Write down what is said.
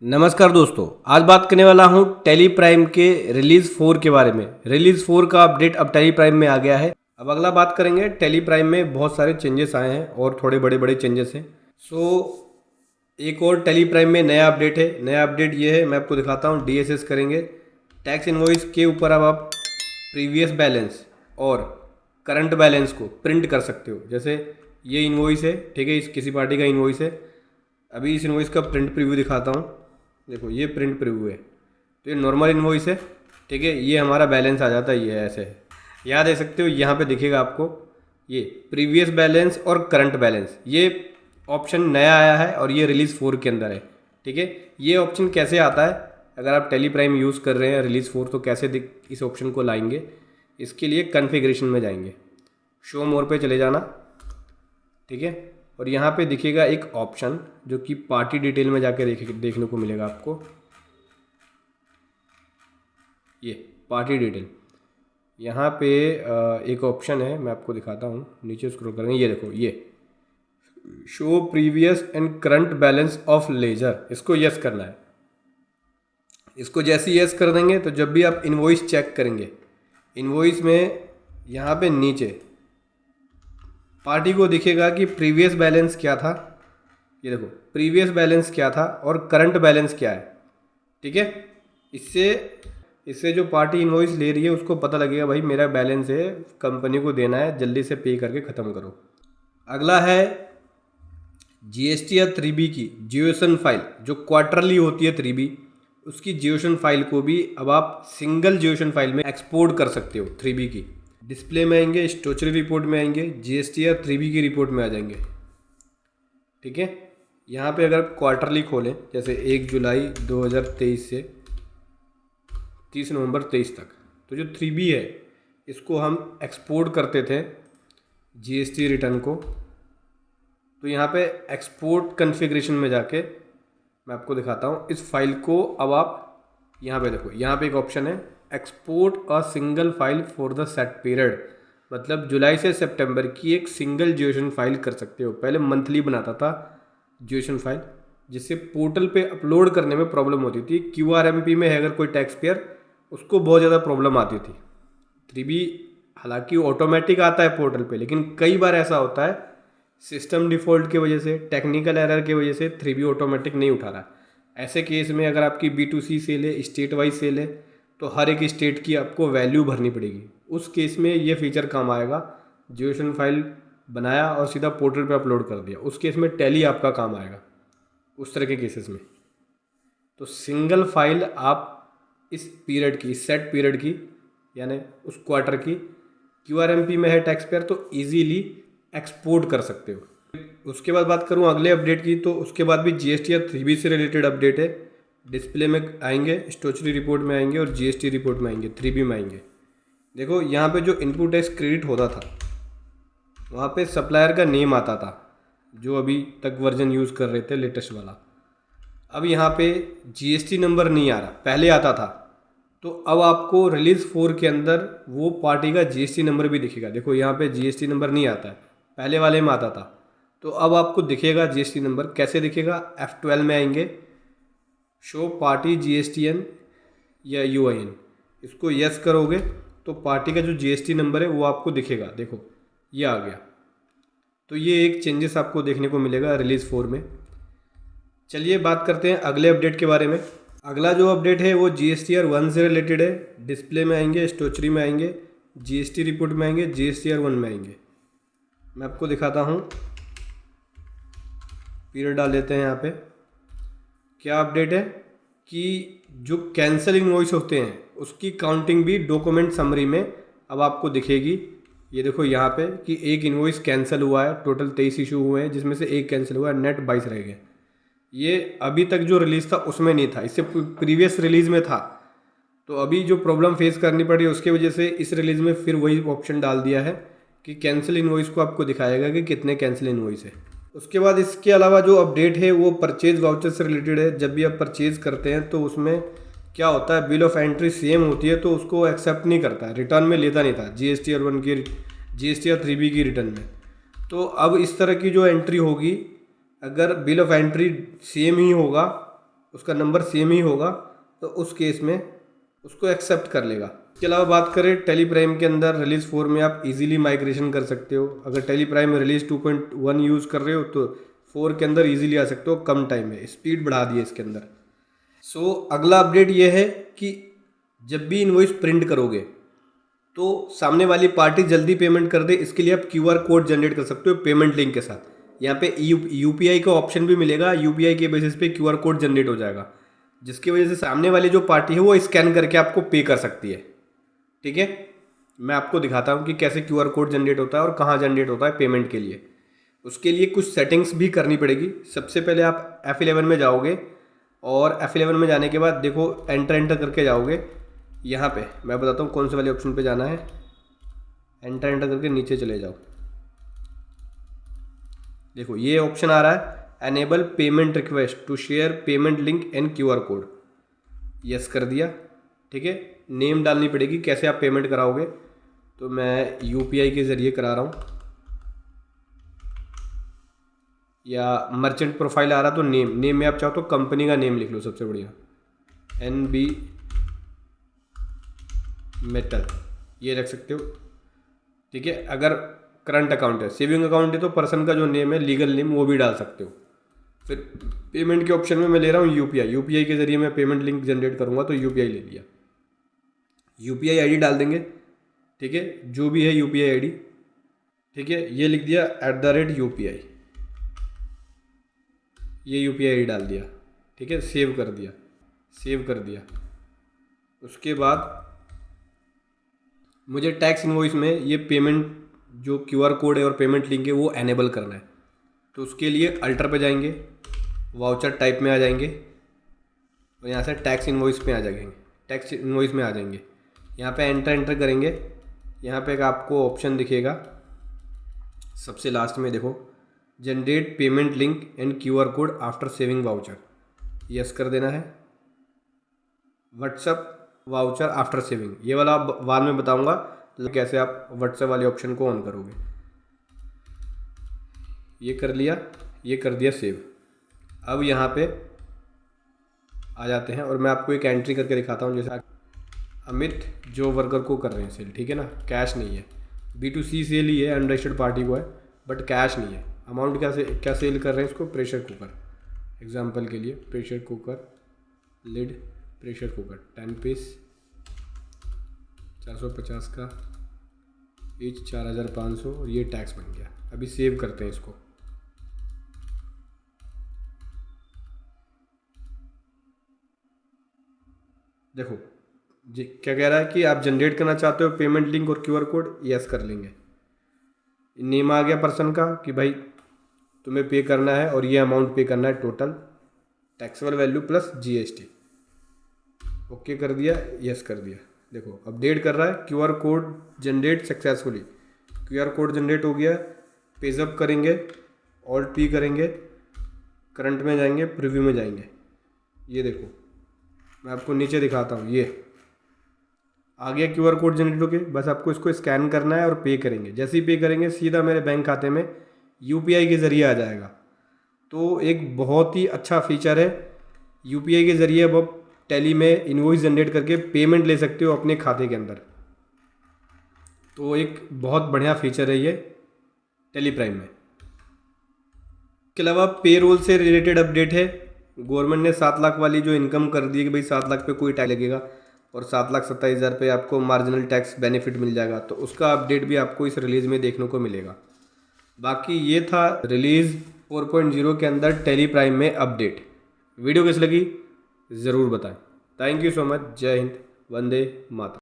नमस्कार दोस्तों, आज बात करने वाला हूँ टैली प्राइम के रिलीज 4 के बारे में। रिलीज 4 का अपडेट अब टैली प्राइम में आ गया है। अब अगला बात करेंगे, टैली प्राइम में बहुत सारे चेंजेस आए हैं और थोड़े बड़े बड़े चेंजेस हैं। एक और टैली प्राइम में नया अपडेट है। नया अपडेट ये है, मैं आपको दिखाता हूँ। DSS करेंगे, टैक्स इनवॉइस के ऊपर अब आप प्रीवियस बैलेंस और करंट बैलेंस को प्रिंट कर सकते हो। जैसे ये इनवॉइस है, ठीक है, इस किसी पार्टी का इनवॉइस है। अभी इस इनवॉइस का प्रिंट प्रीव्यू दिखाता हूँ। देखो, ये प्रिंट प्रीव्यू है, तो ये नॉर्मल इनवॉइस है, ठीक है। ये हमारा बैलेंस आ जाता है, ये ऐसे है, याद दे सकते हो। यहाँ पे दिखेगा आपको ये प्रीवियस बैलेंस और करंट बैलेंस। ये ऑप्शन नया आया है और ये रिलीज़ 4 के अंदर है, ठीक है। ये ऑप्शन कैसे आता है, अगर आप टैली प्राइम यूज़ कर रहे हैं रिलीज़ 4, तो कैसे इस ऑप्शन को लाएंगे। इसके लिए कन्फिग्रेशन में जाएंगे, शो मोर पे चले जाना, ठीक है। और यहाँ पे दिखेगा एक ऑप्शन जो कि पार्टी डिटेल में जाके देखने को मिलेगा आपको। ये पार्टी डिटेल, यहाँ पे एक ऑप्शन है, मैं आपको दिखाता हूँ। नीचे स्क्रॉल करेंगे, ये देखो, ये show previous and current balance of ledger, इसको यस करना है। इसको जैसे यस कर देंगे तो जब भी आप इनवॉइस चेक करेंगे, इनवॉइस में यहाँ पे नीचे पार्टी को दिखेगा कि प्रीवियस बैलेंस क्या था। ये देखो, प्रीवियस बैलेंस क्या था और करंट बैलेंस क्या है, ठीक है। इससे जो पार्टी इनवॉइस ले रही है उसको पता लगेगा, भाई मेरा बैलेंस है, कंपनी को देना है, जल्दी से पे करके ख़त्म करो। अगला है GST या 3B की जियोसन फाइल, जो क्वार्टरली होती है 3B, उसकी जियोसन फाइल को भी अब आप सिंगल जियोसन फाइल में एक्सपोर्ट कर सकते हो। 3B की डिस्प्ले में आएंगे, स्टोचरी रिपोर्ट में आएंगे, GST या 3B की रिपोर्ट में आ जाएंगे, ठीक है। यहाँ पे अगर क्वार्टरली खोलें, जैसे 1 जुलाई 2023 से 30 नवंबर 23 तक, तो जो 3B है इसको हम एक्सपोर्ट करते थे GST रिटर्न को। तो यहाँ पे एक्सपोर्ट कन्फिग्रेशन में जाके मैं आपको दिखाता हूँ इस फाइल को। अब आप यहाँ पे देखो, यहाँ पे एक ऑप्शन है export a single file for the set period, मतलब जुलाई से सितंबर की एक सिंगल जियोसन फाइल कर सकते हो। पहले मंथली बनाता था जियोसन फाइल, जिससे पोर्टल पे अपलोड करने में प्रॉब्लम होती थी। QRMP में है अगर कोई टैक्स पेयर, उसको बहुत ज़्यादा प्रॉब्लम आती थी। 3B हालांकि ऑटोमेटिक आता है पोर्टल पे, लेकिन कई बार ऐसा होता है सिस्टम डिफ़ॉल्ट की वजह से, टेक्निकल एरर की वजह से 3B ऑटोमेटिक नहीं उठा रहा। ऐसे केस में अगर आपकी B2C सेल है, स्टेट वाइज सेल है, तो हर एक स्टेट की आपको वैल्यू भरनी पड़ेगी। उस केस में ये फीचर काम आएगा। जियोसन फाइल बनाया और सीधा पोर्टल पे अपलोड कर दिया, उस केस में टैली आपका काम आएगा। उस तरह के केसेस में तो सिंगल फाइल आप इस पीरियड की, इस सेट पीरियड की, यानी उस क्वार्टर की, QRMP में है टैक्स पेयर, तो ईजीली एक्सपोर्ट कर सकते हो। उसके बाद बात करूँ अगले अपडेट की, तो उसके बाद भी GST या 3B से रिलेटेड अपडेट है। डिस्प्ले में आएंगे, स्टोचरी रिपोर्ट में आएंगे और GST रिपोर्ट में आएंगे, 3B में आएंगे। देखो, यहाँ पे जो इनपुट टैक्स क्रेडिट होता था, वहाँ पे सप्लायर का नेम आता था, जो अभी तक वर्जन यूज़ कर रहे थे लेटेस्ट वाला। अब यहाँ पे GST नंबर नहीं आ रहा, पहले आता था। तो अब आपको रिलीज़ 4 के अंदर वो पार्टी का GST नंबर भी दिखेगा। देखो, यहाँ पे GST नंबर नहीं आता है, पहले वाले में आता था। तो अब आपको दिखेगा GST नंबर। कैसे दिखेगा, F12 में आएंगे, शो पार्टी GSTN या UIN, इसको यस करोगे तो पार्टी का जो GST नंबर है वो आपको दिखेगा। देखो, ये आ गया। तो ये एक चेंजेस आपको देखने को मिलेगा रिलीज़ 4 में। चलिए बात करते हैं अगले अपडेट के बारे में। अगला जो अपडेट है वो GSTR 1 से रिलेटेड है। डिस्प्ले में आएंगे, स्टोचरी में आएंगे, GST रिपोर्ट में आएंगे, GSTR 1 में आएंगे। मैं आपको दिखाता हूँ, पीरियड डाल देते हैं। यहाँ पे क्या अपडेट है कि जो कैंसिल इनवॉइस होते हैं उसकी काउंटिंग भी डॉक्यूमेंट समरी में अब आपको दिखेगी। ये देखो यहाँ पे कि एक इनवॉइस कैंसिल हुआ है, टोटल 23 इशू हुए हैं, जिसमें से एक कैंसिल हुआ है, नेट 22 रह गए। ये अभी तक जो रिलीज़ था उसमें नहीं था, इससे प्रीवियस रिलीज़ में था। तो अभी जो प्रॉब्लम फेस करनी पड़ी उसकी वजह से इस रिलीज़ में फिर वही ऑप्शन डाल दिया है कि कैंसिल इनवॉइस को आपको दिखाएगा कि कितने कैंसिल इनवॉइस है। उसके बाद इसके अलावा जो अपडेट है वो परचेज वाउचर से रिलेटेड है। जब भी आप परचेज करते हैं तो उसमें क्या होता है, बिल ऑफ एंट्री सेम होती है तो उसको एक्सेप्ट नहीं करता है, रिटर्न में लेता नहीं था GSTR 1 की, GSTR 3B की रिटर्न में। तो अब इस तरह की जो एंट्री होगी, अगर बिल ऑफ एंट्री सेम ही होगा उसका नंबर सेम ही होगा तो उस केस में उसको एक्सेप्ट कर लेगा। इसके अलावा बात करें टेली प्राइम के अंदर रिलीज़ 4 में आप इजीली माइग्रेशन कर सकते हो। अगर टेली प्राइम रिलीज़ 2.1 यूज़ कर रहे हो तो 4 के अंदर इजीली आ सकते हो कम टाइम में, स्पीड बढ़ा दी है इसके अंदर। सो अगला अपडेट ये है कि जब भी इनवॉइस प्रिंट करोगे तो सामने वाली पार्टी जल्दी पेमेंट कर दे, इसके लिए आप QR कोड जनरेट कर सकते हो पेमेंट लिंक के साथ। यहाँ पे UPI का ऑप्शन भी मिलेगा, UPI के बेसिस पे QR कोड जनरेट हो जाएगा, जिसकी वजह से सामने वाली जो पार्टी है वो स्कैन करके आपको पे कर सकती है। ठीक है, मैं आपको दिखाता हूँ कि कैसे QR कोड जनरेट होता है और कहाँ जनरेट होता है पेमेंट के लिए। उसके लिए कुछ सेटिंग्स भी करनी पड़ेगी। सबसे पहले आप F11 में जाओगे और F11 में जाने के बाद देखो एंटर करके जाओगे। यहाँ पे मैं बताता हूँ कौन से वाले ऑप्शन पे जाना है। एंटर करके नीचे चले जाओ, देखो ये ऑप्शन आ रहा है enable payment request to share payment link and QR code. Yes कर दिया। ठीक है, नेम डालनी पड़ेगी कैसे आप पेमेंट कराओगे, तो मैं UPI के ज़रिए करा रहा हूँ, या मर्चेंट प्रोफाइल आ रहा तो नेम में आप चाहो तो कंपनी का नेम लिख लो, सबसे बढ़िया NB मेटल ये रख सकते हो। ठीक है, अगर करंट अकाउंट है, सेविंग अकाउंट है तो पर्सन का जो नेम है लीगल नेम वो भी डाल सकते हो। फिर पेमेंट के ऑप्शन में मैं ले रहा हूँ UPI के ज़रिए मैं पेमेंट लिंक जनरेट करूँगा तो UPI ले लिया। UPI ID डाल देंगे। ठीक है, जो भी है UPI ID। ठीक है, ये लिख दिया @UPI, ये UPI ID डाल दिया। ठीक है, सेव कर दिया। उसके बाद मुझे टैक्स इनवॉइस में ये पेमेंट जो QR कोड है और पेमेंट लिंक है वो एनेबल करना है। तो उसके लिए अल्टर पे जाएंगे, वाउचर टाइप में आ जाएंगे और यहाँ से टैक्स इनवॉइस में आ जाएंगे। यहाँ पे एंटर करेंगे। यहाँ पे एक आपको ऑप्शन दिखेगा सबसे लास्ट में, देखो generate payment link and QR code after saving voucher. Yes कर देना है। व्हाट्सअप वाउचर आफ्टर सेविंग, ये वाला बाद में बताऊंगा कैसे आप व्हाट्सएप वाले ऑप्शन को ऑन करोगे। ये कर लिया, ये कर दिया सेव। अब यहाँ पे आ जाते हैं और मैं आपको एक एंट्री करके दिखाता हूँ। जैसे अमित जो वर्कर को कर रहे हैं सेल, ठीक है ना, कैश नहीं है, B2C सेल ही है, अनरजिस्टर्ड पार्टी को है, बट कैश नहीं है। अमाउंट क्या सेल कर रहे हैं इसको, प्रेशर कुकर, एग्जांपल के लिए pressure cooker lid, pressure cooker 10 piece 450 का ईच 4500 और ये टैक्स बन गया। अभी सेव करते हैं इसको। देखो जी क्या कह रहा है कि आप जनरेट करना चाहते हो पेमेंट लिंक और QR कोड, यस कर लेंगे। नेम आ गया पर्सन का कि भाई तुम्हें पे करना है और ये अमाउंट पे करना है total, taxable value plus GST। Okay कर दिया, यस कर दिया। देखो अपडेट कर रहा है, QR code generate successfully, QR code generate हो गया। पेजअप करेंगे, Alt+P करेंगे, करंट में जाएंगे, प्रीव्यू में जाएंगे। ये देखो मैं आपको नीचे दिखाता हूँ, ये आ गया QR कोड जनरेट होके। बस आपको इसको स्कैन करना है और पे करेंगे। जैसे ही पे करेंगे सीधा मेरे बैंक खाते में UPI के ज़रिए आ जाएगा। तो एक बहुत ही अच्छा फीचर है। UPI के ज़रिए अब आप टैली में इनवॉइस जनरेट करके पेमेंट ले सकते हो अपने खाते के अंदर। तो एक बहुत बढ़िया फीचर है ये टेली प्राइम में। इसके अलावा पेरोल से रिलेटेड अपडेट है। गवर्नमेंट ने 7 लाख वाली जो इनकम कर दी है कि भाई 7 लाख पे कोई टैक्स लगेगा और 7,27,000 पे आपको मार्जिनल टैक्स बेनिफिट मिल जाएगा। तो उसका अपडेट भी आपको इस रिलीज़ में देखने को मिलेगा। बाकी ये था रिलीज़ 4.0 के अंदर टेली प्राइम में अपडेट। वीडियो कैसी लगी ज़रूर बताएं। Thank you so much. जय हिंद, वंदे मातरम।